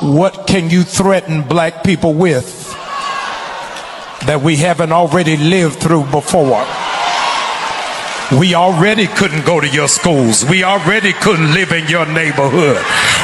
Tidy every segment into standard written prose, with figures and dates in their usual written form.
What can you threaten black people with that we haven't already lived through before? We already couldn't go to your schools. We already couldn't live in your neighborhood.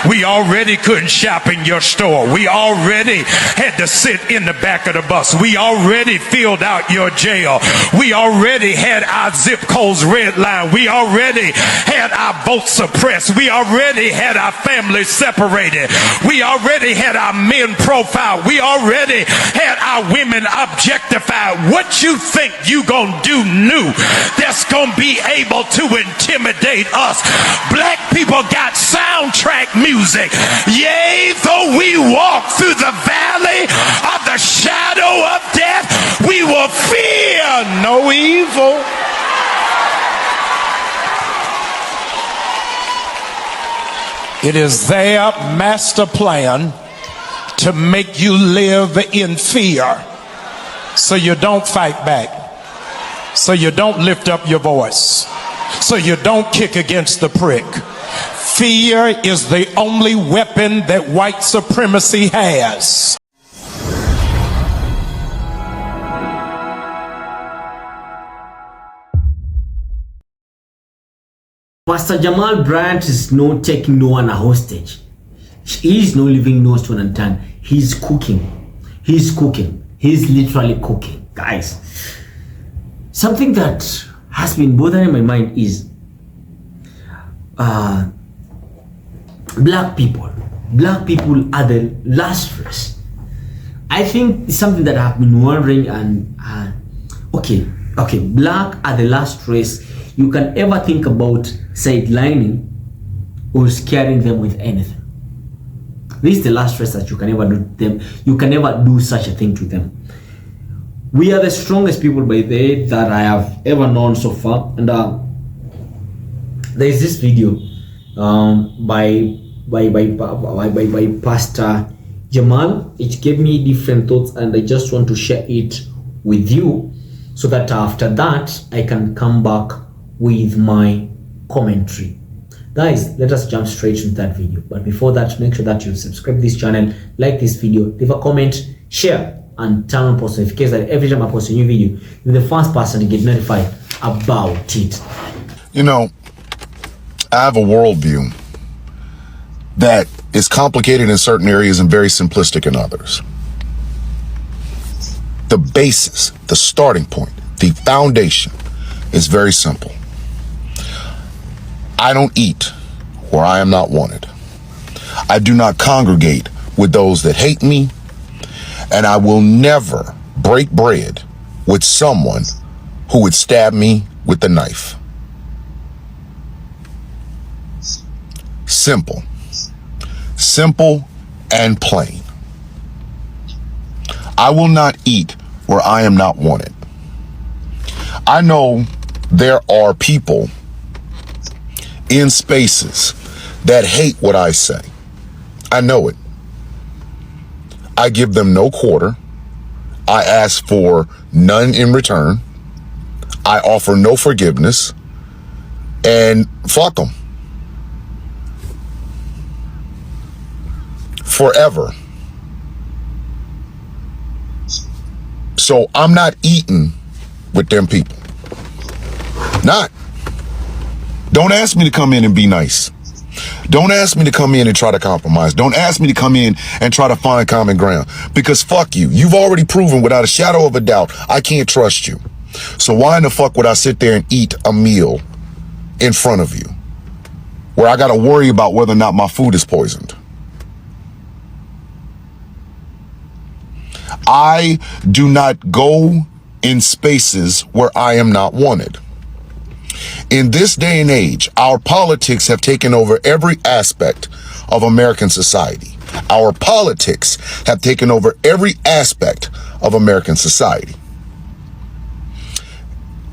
We already couldn't shop in your store. We already had to sit in the back of the bus. We already filled out your jail. We already had our zip codes redlined. We already had our votes suppressed. We already had our families separated. We already had our men profiled. We already had our women objectified. What you think you gonna do new that's gonna be able to intimidate us? Black people got soundtrack music. Yea, though we walk through the valley of the shadow of death, we will fear no evil. It is their master plan to make you live in fear so you don't fight back, so you don't lift up your voice, so you don't kick against the prick. Fear is the only weapon that white supremacy has. Pastor Jamal Bryant is not taking no one a hostage. He is not leaving no stone unturned. He's cooking. He's cooking. He's literally cooking. Guys, something that has been bothering my mind is black people. Black people are the last race. I think it's something that I've been wondering, and okay, black are the last race you can ever think about sidelining or scaring them with anything. This is the last race that you can ever do to them. You can never do such a thing to them. We are the strongest people by the way that I have ever known so far. And there is this video by Pastor Jamal. It gave me different thoughts, and I just want to share it with you so that after that I can come back with my commentary. Guys, let us jump straight into that video. But before that, make sure that you subscribe to this channel, like this video, leave a comment, share, and turn on post notifications that every time I post a new video, you're the first person to get notified about it. You know, I have a worldview that is complicated in certain areas and very simplistic in others. The basis, the starting point, the foundation is very simple. I don't eat where I am not wanted. I do not congregate with those that hate me, and I will never break bread with someone who would stab me with the knife. Simple. Simple and plain. I will not eat where I am not wanted. I know there are people in spaces that hate what I say. I know it. I give them no quarter. I ask for none in return. I offer no forgiveness, and fuck them. Forever. So I'm not eating with them people. Not. Don't ask me to come in and be nice. Don't ask me to come in and try to compromise. Don't ask me to come in and try to find common ground, because fuck you. You've already proven without a shadow of a doubt I can't trust you. So why in the fuck would I sit there and eat a meal in front of you where I got to worry about whether or not my food is poisoned? I do not go in spaces where I am not wanted. In this day and age, our politics have taken over every aspect of American society. Our politics have taken over every aspect of American society.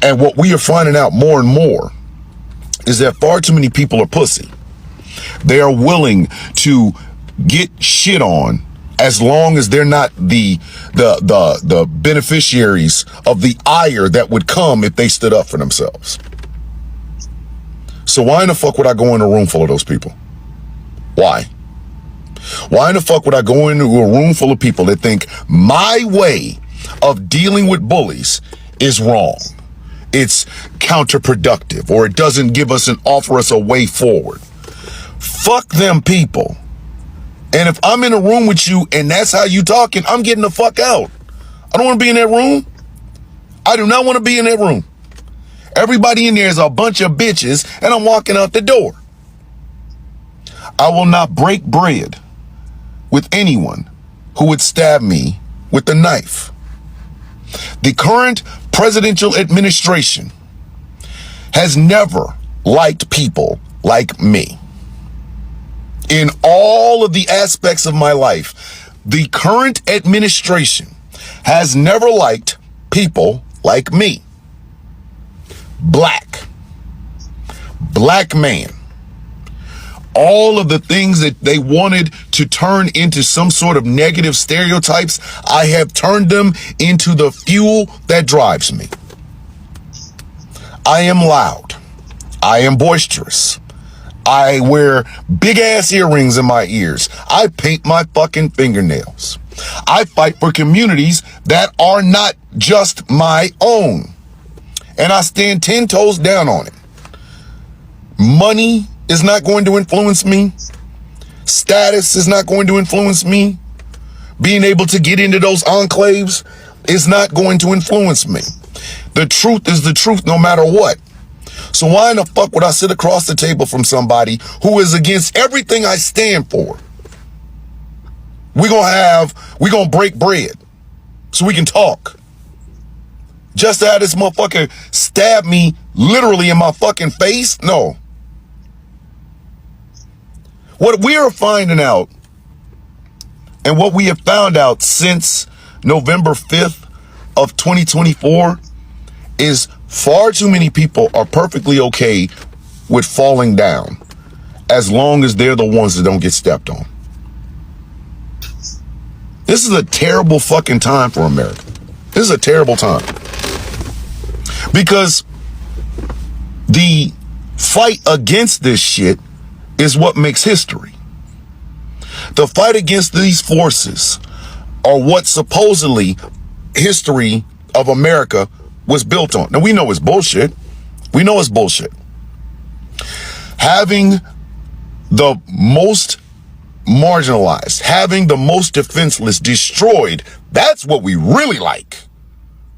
And what we are finding out more and more is that far too many people are pussy. They are willing to get shit on as long as they're not the beneficiaries of the ire that would come if they stood up for themselves. So why in the fuck would I go in a room full of those people? Why? Why in the fuck would I go into a room full of people that think my way of dealing with bullies is wrong? It's counterproductive, or it doesn't give us and offer us a way forward. Fuck them people. And if I'm in a room with you and that's how you talking, I'm getting the fuck out. I don't want to be in that room. I do not want to be in that room. Everybody in there is a bunch of bitches, and I'm walking out the door. I will not break bread with anyone who would stab me with a knife. The current presidential administration has never liked people like me. In all of the aspects of my life, the current administration has never liked people like me. Black man. All of the things that they wanted to turn into some sort of negative stereotypes, I have turned them into the fuel that drives me. I am loud. I am boisterous. I wear big ass earrings in my ears. I paint my fucking fingernails. I fight for communities that are not just my own. And I stand 10 toes down on it. Money is not going to influence me. Status is not going to influence me. Being able to get into those enclaves is not going to influence me. The truth is the truth no matter what. So why in the fuck would I sit across the table from somebody who is against everything I stand for? We're gonna break bread so we can talk. Just to have this motherfucker stab me literally in my fucking face? No. What we are finding out, and what we have found out since November 5th of 2024, is far too many people are perfectly okay with falling down as long as they're the ones that don't get stepped on. This is a terrible fucking time for America. This is a terrible time. Because the fight against this shit is what makes history. The fight against these forces are what supposedly history of America was built on. Now, we know it's bullshit. We know it's bullshit. Having the most marginalized, having the most defenseless destroyed, that's what we really like.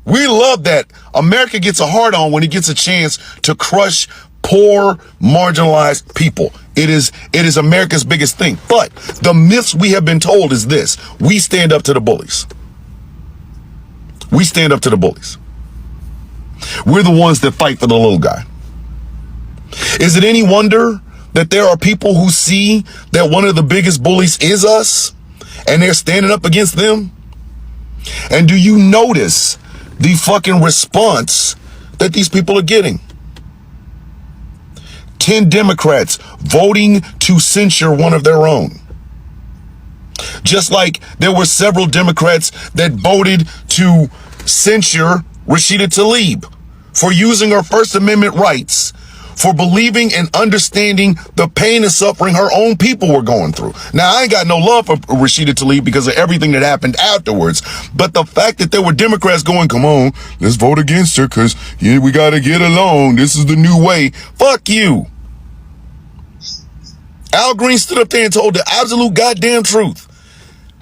We love that America gets a hard on when it gets a chance to crush poor, marginalized people. It is America's biggest thing. But the myths we have been told is this: we stand up to the bullies. We stand up to the bullies. We're the ones that fight for the little guy. Is it any wonder that there are people who see that one of the biggest bullies is us, and they're standing up against them? And do you notice the fucking response that these people are getting? 10 Democrats voting to censure one of their own. Just like there were several Democrats that voted to censure Rashida Tlaib for using her First Amendment rights, for believing and understanding the pain and suffering her own people were going through. Now, I ain't got no love for Rashida Tlaib because of everything that happened afterwards. But the fact that there were Democrats going, come on, let's vote against her because we got to get along. This is the new way. Fuck you. Al Green stood up there and told the absolute goddamn truth.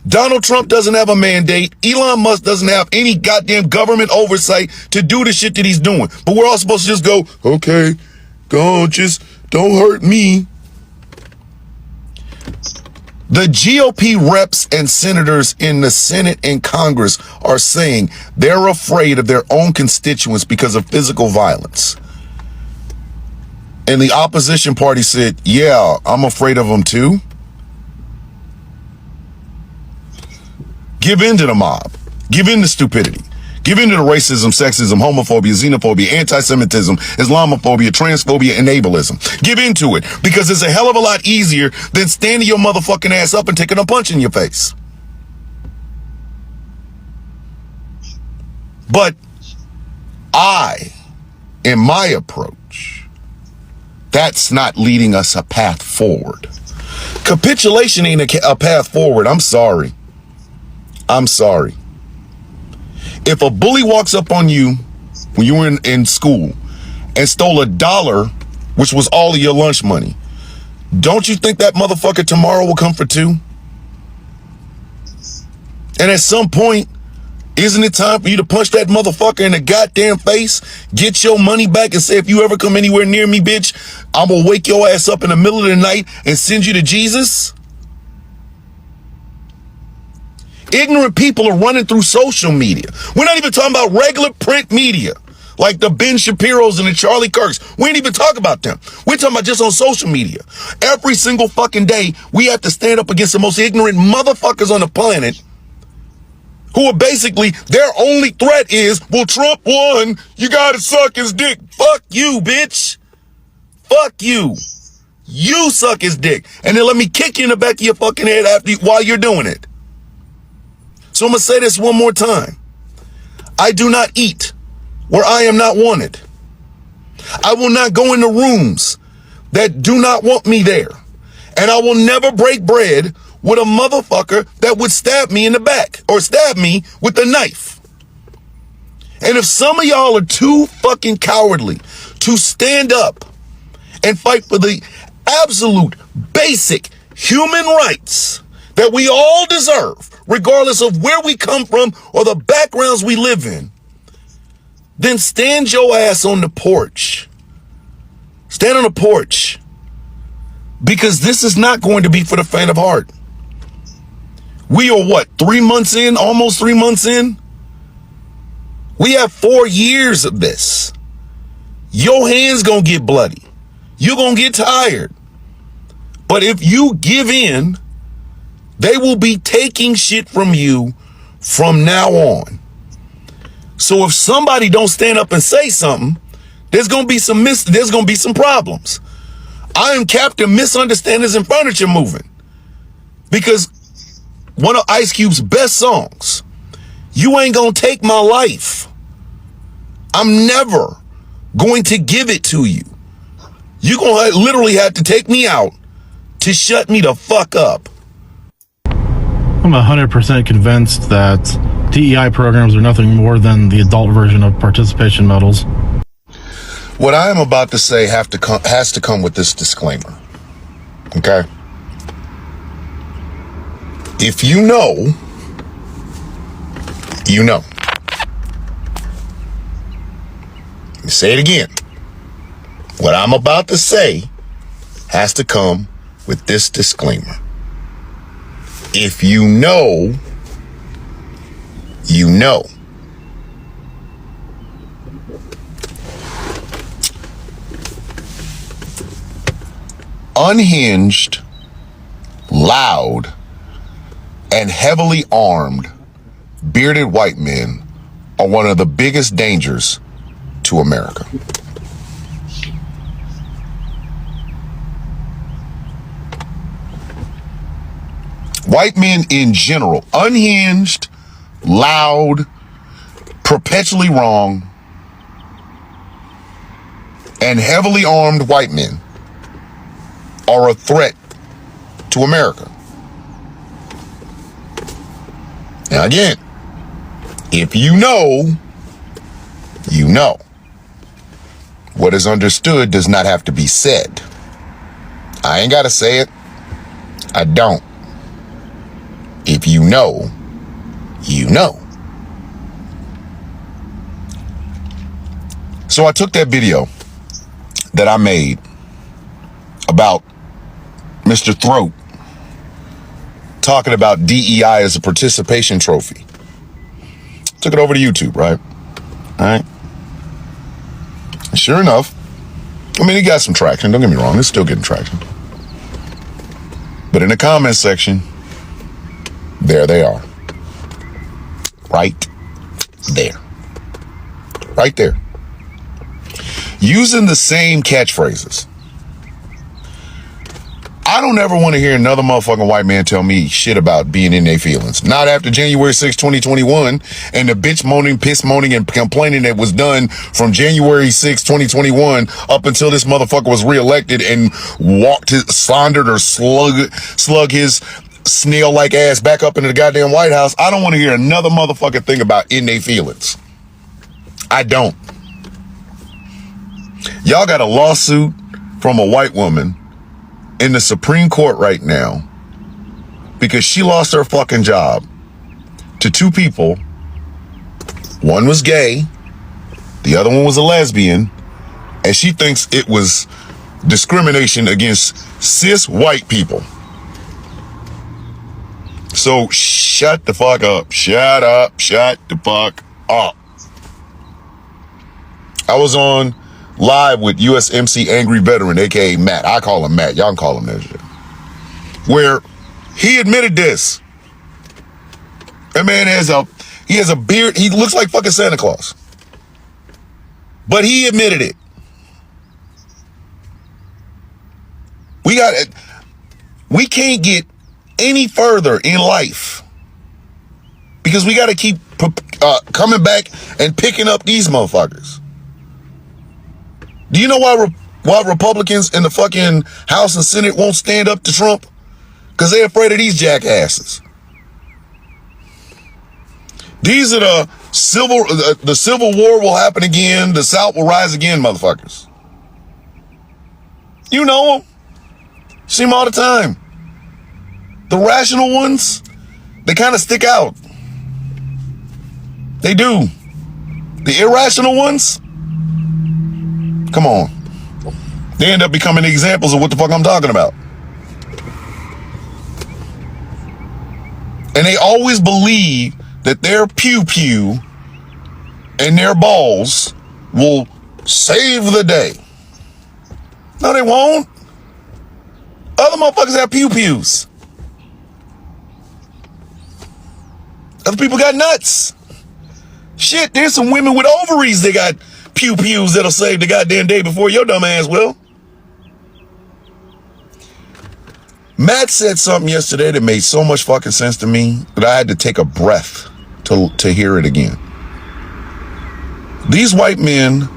Donald Trump doesn't have a mandate. Elon Musk doesn't have any goddamn government oversight to do the shit that he's doing. But we're all supposed to just go, okay, go on, just don't hurt me. The GOP reps and senators in the Senate and Congress are saying they're afraid of their own constituents because of physical violence. And the opposition party said, yeah, I'm afraid of them too. Give in to the mob. Give in to stupidity. Give in to the racism, sexism, homophobia, xenophobia, anti-Semitism, Islamophobia, transphobia, and ableism. Give in to it, because it's a hell of a lot easier than standing your motherfucking ass up and taking a punch in your face. But in my approach, that's not leading us a path forward. Capitulation ain't a path forward. I'm sorry. I'm sorry. If a bully walks up on you when you were in school and stole $1, which was all of your lunch money, don't you think that motherfucker tomorrow will come for 2? And at some point, isn't it time for you to punch that motherfucker in the goddamn face, get your money back, and say, if you ever come anywhere near me, bitch, I'm gonna wake your ass up in the middle of the night and send you to Jesus? Ignorant people are running through social media. We're not even talking about regular print media, like the Ben Shapiro's and the Charlie Kirks. We ain't even talk about them. We're talking about just on social media. Every single fucking day, we have to stand up against the most ignorant motherfuckers on the planet, who are basically, their only threat is, well, Trump won, you gotta suck his dick. Fuck you, bitch. Fuck you. You suck his dick. And then let me kick you in the back of your fucking head while you're doing it. So I'm gonna say this one more time. I do not eat where I am not wanted. I will not go into rooms that do not want me there. And I will never break bread with a motherfucker that would stab me in the back or stab me with a knife. And if some of y'all are too fucking cowardly to stand up and fight for the absolute basic human rights that we all deserve, regardless of where we come from or the backgrounds we live in, then stand your ass on the porch. Stand on the porch. Because this is not going to be for the faint of heart. We are what, 3 months in, almost 3 months in? We have 4 years of this. Your hands gonna get bloody. You're gonna get tired. But if you give in, they will be taking shit from you from now on. So if somebody don't stand up and say something, there's gonna be some problems. I am Captain Misunderstandings and Furniture Moving, because one of Ice Cube's best songs, you ain't gonna take my life. I'm never going to give it to you. You're gonna literally have to take me out to shut me the fuck up. I'm 100% convinced that DEI programs are nothing more than the adult version of participation medals. What I am about to say has to come with this disclaimer. Okay? If you know, you know. Let me say it again. What I'm about to say has to come with this disclaimer. If you know, you know. Unhinged, loud, and heavily armed bearded white men are one of the biggest dangers to America. White men in general, unhinged, loud, perpetually wrong, and heavily armed white men are a threat to America. Now again, if you know, you know. What is understood does not have to be said. I ain't gotta say it. I don't. If you know, you know. So I took that video that I made about Mr. Throat talking about DEI as a participation trophy. Took it over to YouTube, right? All right. Sure enough, I mean, it got some traction. Don't get me wrong. It's still getting traction. But in the comment section, there they are. Right there. Right there. Using the same catchphrases. I don't ever want to hear another motherfucking white man tell me shit about being in their feelings. Not after January 6, 2021, and the bitch moaning, piss moaning, and complaining that was done from January 6, 2021 up until this motherfucker was reelected and slandered or slug his snail-like ass back up into the goddamn White House. I don't want to hear another motherfucking thing about in their feelings. I don't. Y'all got a lawsuit from a white woman in the Supreme Court right now because she lost her fucking job to two people. One was gay, the other one was a lesbian, and she thinks it was discrimination against cis white people. So shut the fuck up. Shut up. Shut the fuck up. I was on live with USMC Angry Veteran, aka Matt. I call him Matt. Y'all can call him that shit. Where he admitted this. That man has a beard. He looks like fucking Santa Claus. But he admitted it. We can't get any further in life because we got to keep coming back and picking up these motherfuckers. Do you know why Republicans in the fucking House and Senate won't stand up to Trump? Because they're afraid of these jackasses. These are the Civil War will happen again. The South will rise again, motherfuckers. You know them. See them all the time. The rational ones, they kind of stick out. They do. The irrational ones, come on. They end up becoming examples of what the fuck I'm talking about. And they always believe that their pew-pew and their balls will save the day. No, they won't. Other motherfuckers have pew-pews. Other people got nuts. Shit, there's some women with ovaries that got pew-pews that'll save the goddamn day before your dumb ass will. Matt said something yesterday that made so much fucking sense to me that I had to take a breath to hear it again. These white men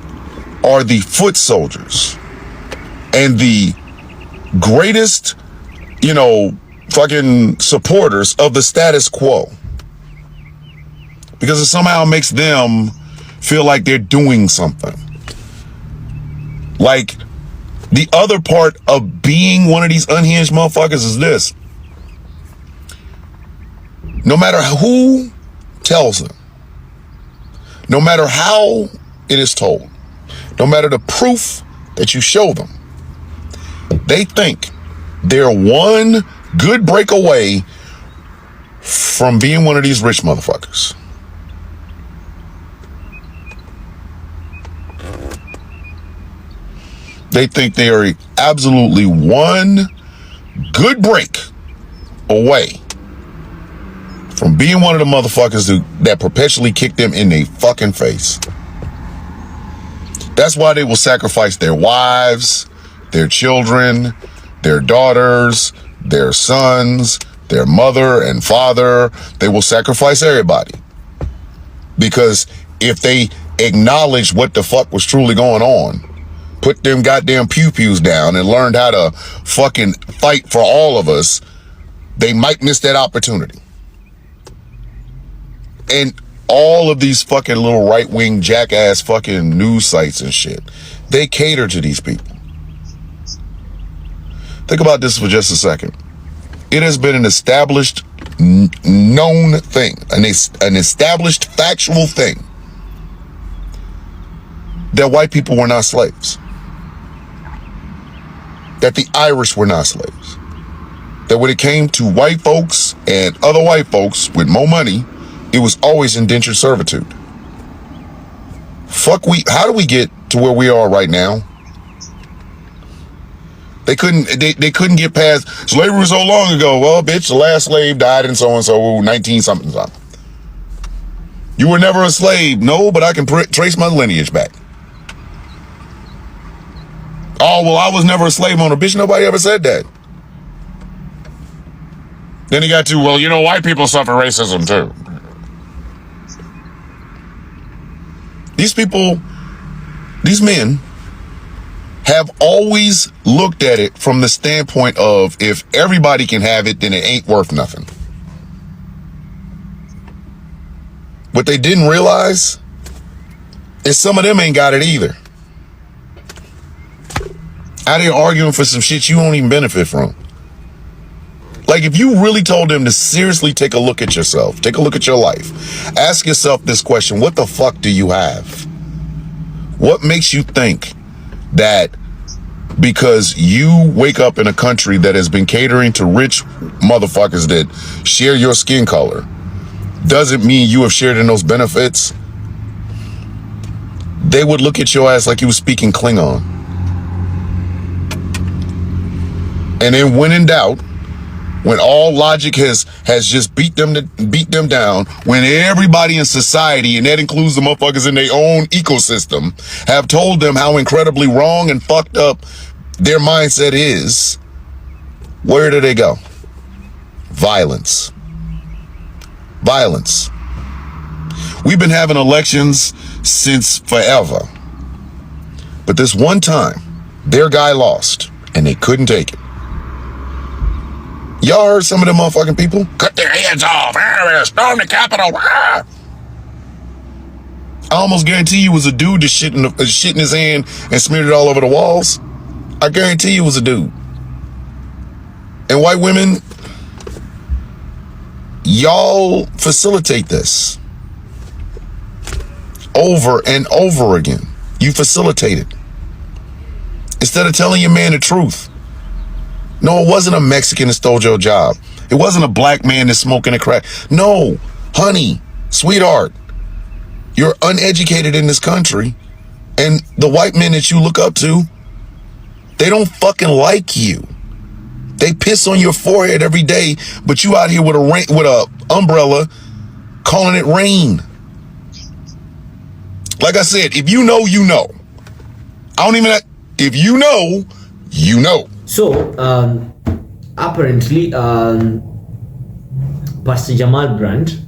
are the foot soldiers and the greatest, fucking supporters of the status quo. Because it somehow makes them feel like they're doing something. Like, the other part of being one of these unhinged motherfuckers is this. No matter who tells them, no matter how it is told, no matter the proof that you show them, they think they're one good break away from being one of these rich motherfuckers. They think they are absolutely one good break away from being one of the motherfuckers that perpetually kick them in their fucking face. That's why they will sacrifice their wives, their children, their daughters, their sons, their mother and father. They will sacrifice everybody. Because if they acknowledge what the fuck was truly going on, put them goddamn pew-pews down and learned how to fucking fight for all of us, they might miss that opportunity. And all of these fucking little right-wing jackass fucking news sites and shit, they cater to these people. Think about this for just a second. It has been an established, known thing, an established factual thing, that white people were not slaves. That the Irish were not slaves. That when it came to white folks and other white folks with more money, it was always indentured servitude. How do we get to where we are right now? They couldn't get past slavery was so long ago. Well, bitch, the last slave died in so-and-so 19 something. You were never a slave. No, but I can trace my lineage back. Oh, well, I was never a slave owner. Bitch, nobody ever said that. Then he got to, well, you know, white people suffer racism too. These people, these men have always looked at it from the standpoint of if everybody can have it, then it ain't worth nothing. What they didn't realize is some of them ain't got it either. Out here arguing for some shit you won't even benefit from. Like, if you really told them to seriously take a look at yourself, take a look at your life, ask yourself this question: what the fuck do you have? What makes you think that because you wake up in a country that has been catering to rich motherfuckers that share your skin color doesn't mean you have shared in those benefits? They would look at your ass like you was speaking Klingon. And then when in doubt, when all logic has just beat them down, when everybody in society, and that includes the motherfuckers in their own ecosystem, have told them how incredibly wrong and fucked up their mindset is, where do they go? Violence. Violence. We've been having elections since forever. But this one time, their guy lost, and they couldn't take it. Y'all heard some of them motherfucking people? Cut their heads off. Storm the Capitol. I almost guarantee you it was a dude that shit in his hand and smeared it all over the walls. I guarantee you it was a dude. And white women, y'all facilitate this. Over and over again. You facilitate it. Instead of telling your man the truth. No, it wasn't a Mexican that stole your job. It wasn't a black man that's smoking a crack. No, honey, sweetheart, you're uneducated in this country, and the white men that you look up to, they don't fucking like you. They piss on your forehead every day, but you out here with a umbrella calling it rain. Like I said, if you know, you know. If you know, you know. So, apparently, Pastor Jamal Brandt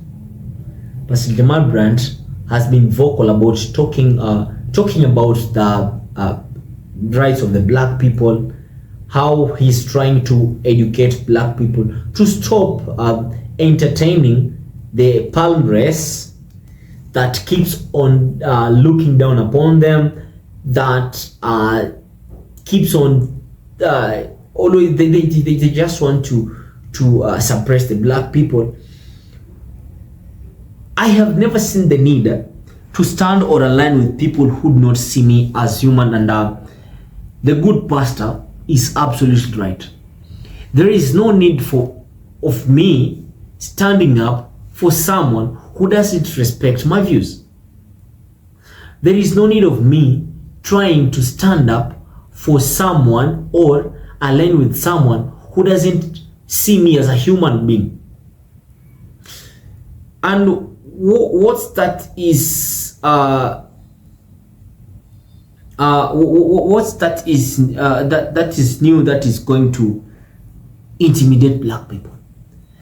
has been vocal about talking about the rights of the black people, how he's trying to educate black people to stop entertaining the palm race that keeps on looking down upon them, that keeps on always they just want to suppress the black people. I have never seen the need to stand or align with people who do not see me as human, and the good pastor is absolutely right. There is no need of me standing up for someone who doesn't respect my views. There is no need of me trying to stand up for someone or align with someone who doesn't see me as a human being. And what's that is that is new, that is going to intimidate black people.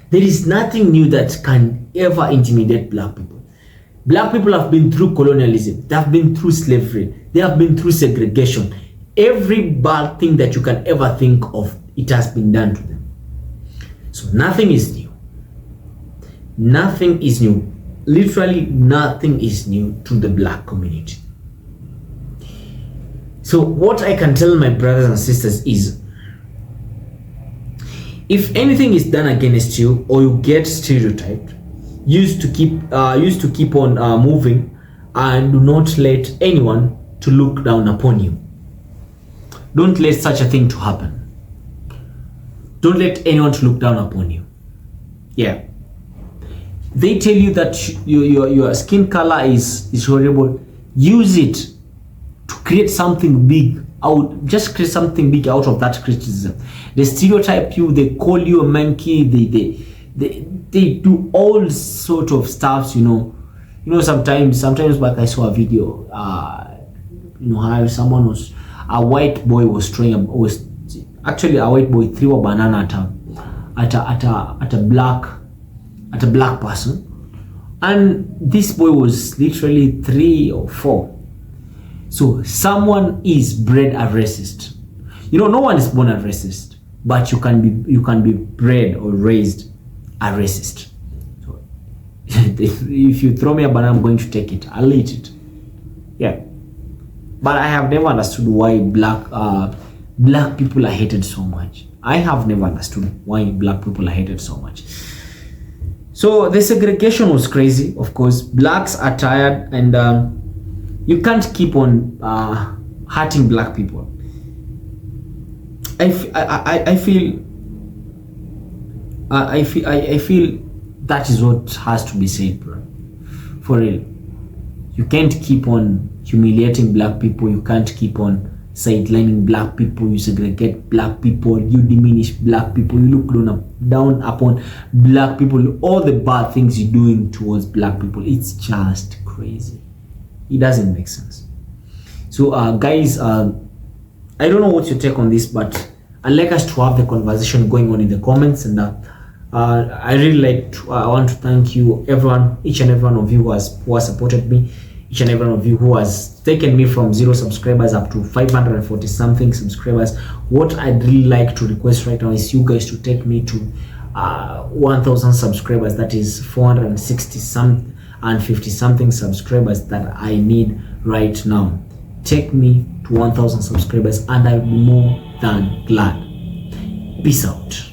There is nothing new that can ever intimidate black people. Black people have been through colonialism, they have been through slavery, they have been through segregation. Every bad thing that you can ever think of, it has been done to them. So nothing is new. Nothing is new. Literally nothing is new to the black community. So what I can tell my brothers and sisters is, if anything is done against you or you get stereotyped, used to keep on moving, and do not let anyone to look down upon you. Don't let such a thing to happen. Don't let anyone to look down upon you. Yeah. They tell you that your skin color is horrible. Use it to create something big out. Just create something big out of that criticism. They stereotype you. They call you a monkey. They do all sort of stuff. You know. Sometimes back I saw a video. How someone was. A white boy was actually a white boy threw a banana at a black person, and this boy was literally 3 or 4. So someone is bred a racist. You know, no one is born a racist, but you can be bred or raised a racist. So if you throw me a banana, I'm going to take it. I'll eat it. Yeah. But I have never understood why black people are hated so much. I have never understood why black people are hated so much. So the segregation was crazy. Of course, blacks are tired, and you can't keep on hurting black people. I feel that is what has to be said, bro. For real. You can't keep on humiliating black people. You can't keep on sidelining black people. You segregate black people. You diminish black people. You look down upon black people. All the bad things you're doing towards black people. It's just crazy. It doesn't make sense. So, guys, I don't know what's your take on this, but I'd like us to have the conversation going on in the comments. And I really I want to thank you, everyone, each and every one of you who has supported me, each and every one of you who has taken me from 0 subscribers up to 540 something subscribers. What I'd really like to request right now is you guys to take me to 1,000 subscribers. That is 460 some and 50 something subscribers that I need right now. Take me to 1,000 subscribers and I'll be more than glad. Peace out.